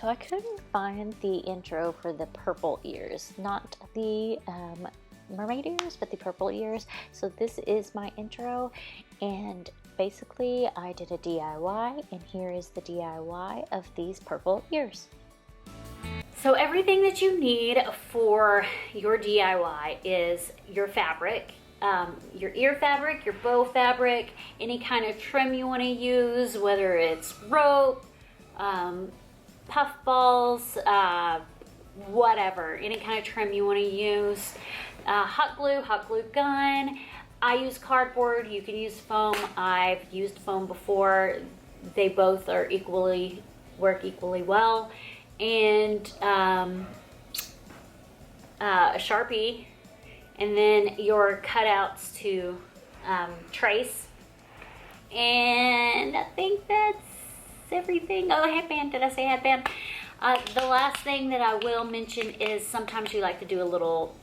So I couldn't find the intro for the purple ears, not the mermaid ears, but the purple ears. So this is my intro, and basically I did a DIY, and here is the DIY of these purple ears. So everything that you need for your DIY is your fabric, your ear fabric, your bow fabric, any kind of trim you want to use, whether it's rope, puff balls, whatever, any kind of trim you want to use, hot glue gun. I use cardboard, you can use foam. I've used foam before. They both are work equally well. And a Sharpie, and then your cutouts to trace. And I think that's everything. Oh, headband, did I say headband? The last thing that I will mention is sometimes you like to do a little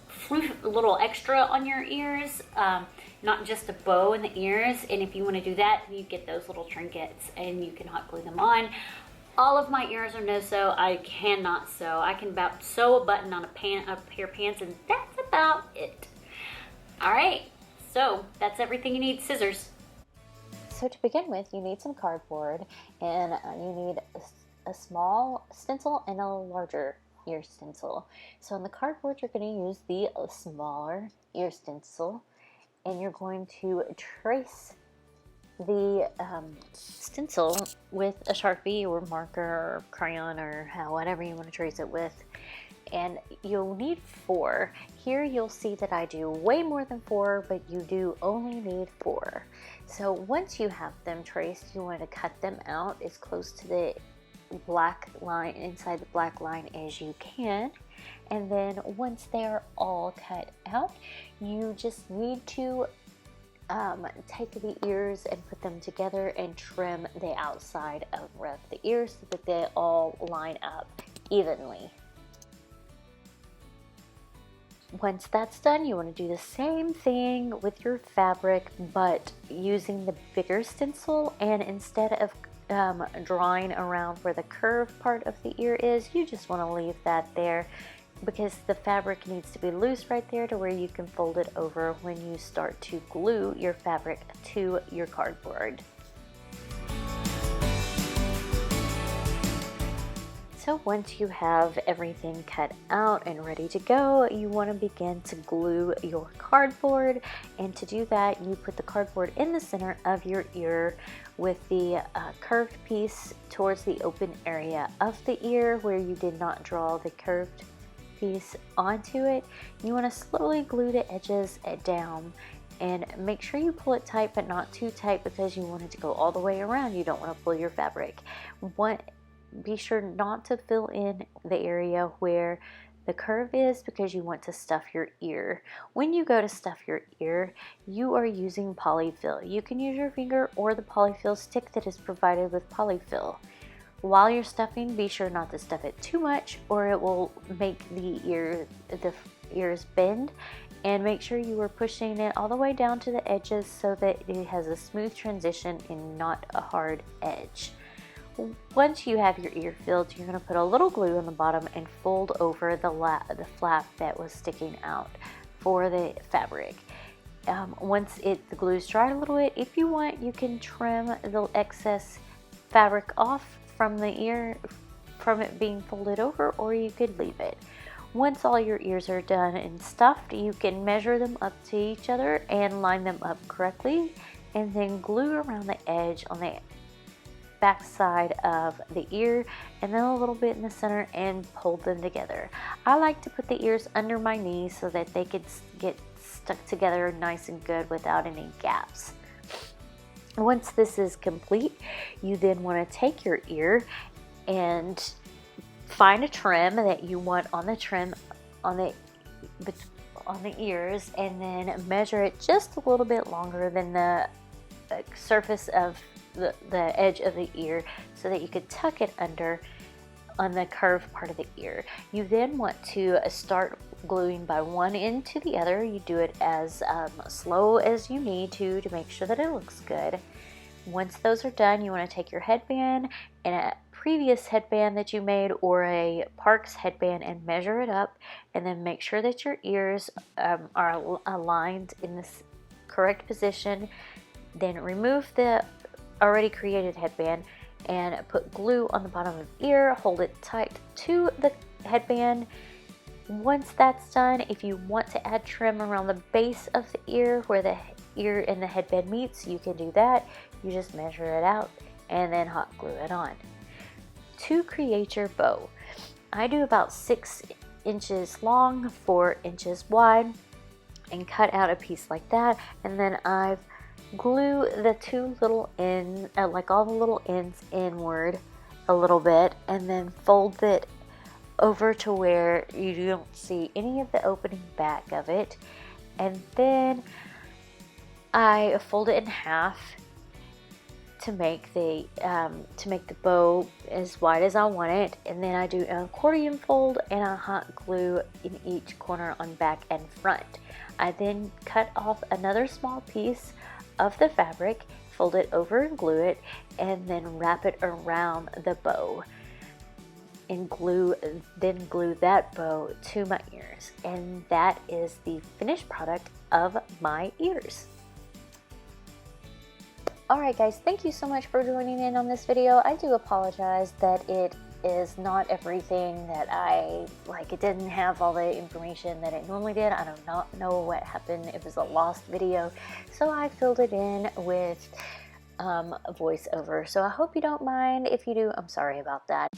extra on your ears, not just a bow in the ears. And if you want to do that, you get those little trinkets and you can hot glue them on. All of my ears are no-sew. I cannot sew. I can about sew a button on a pair of pants, and that's about it. All right, so that's everything you need. Scissors. So to begin with, you need some cardboard, and you need a small stencil and a larger ear stencil. So on the cardboard, you're going to use the smaller ear stencil, and you're going to trace the stencil with a Sharpie or marker or crayon or whatever you want to trace it with. And you'll need 4. Here you'll see that I do way more than 4, but you do only need 4. So once you have them traced, you want to cut them out as close to the black line, inside the black line, as you can. And then once they're all cut out, you just need to take the ears and put them together and trim the outside of the ears so that they all line up evenly. Once that's done, you want to do the same thing with your fabric, but using the bigger stencil, and instead of drawing around where the curved part of the ear is, you just want to leave that there, because the fabric needs to be loose right there to where you can fold it over when you start to glue your fabric to your cardboard. So once you have everything cut out and ready to go, you want to begin to glue your cardboard. And to do that, you put the cardboard in the center of your ear with the curved piece towards the open area of the ear where you did not draw the curved piece onto it. You want to slowly glue the edges down, and make sure you pull it tight, but not too tight, because you want it to go all the way around. You don't want to pull your fabric. Be sure not to fill in the area where the curve is, because you want to stuff your ear. When you go to stuff your ear, you are using polyfill. You can use your finger or the polyfill stick that is provided with polyfill. While you're stuffing, be sure not to stuff it too much, or it will make the ears bend. And make sure you are pushing it all the way down to the edges so that it has a smooth transition and not a hard edge. Once you have your ear filled, you're going to put a little glue on the bottom and fold over the flap that was sticking out for the fabric. Once the glue's dried a little bit, if you want, you can trim the excess fabric off from the ear, from it being folded over, or you could leave it. Once all your ears are done and stuffed, you can measure them up to each other and line them up correctly, and then glue around the edge on the back side of the ear, and then a little bit in the center, and hold them together. I like to put the ears under my knees so that they could get stuck together nice and good without any gaps. Once this is complete, you then want to take your ear and find a trim that you want on the trim on the ears, and then measure it just a little bit longer than the surface of the edge of the ear, so that you could tuck it under on the curved part of the ear. You then want to start gluing by one end to the other. You do it as slow as you need to make sure that it looks good. Once those are done, you want to take your headband and previous headband that you made or a Parks headband and measure it up, and then make sure that your ears are aligned in this correct position. Then remove the already created headband and put glue on the bottom of the ear, hold it tight to the headband. Once that's done, if you want to add trim around the base of the ear where the ear and the headband meets, you can do that. You just measure it out and then hot glue it on. To create your bow, I do about 6 inches long, 4 inches wide, and cut out a piece like that, and then I've glue the two little ends, like all the little ends inward a little bit, and then fold it over to where you don't see any of the opening back of it, and then I fold it in half to make the bow as wide as I want it, and then I do an accordion fold and I hot glue in each corner on back and front. I then cut off another small piece of the fabric, fold it over and glue it, and then wrap it around the bow and glue that bow to my ears, and that is the finished product of my ears. Alright guys, thank you so much for joining in on this video. I do apologize that it is not everything that I like. It didn't have all the information that it normally did. I do not know what happened. It was a lost video, so I filled it in with a voiceover. So I hope you don't mind. If you do, I'm sorry about that.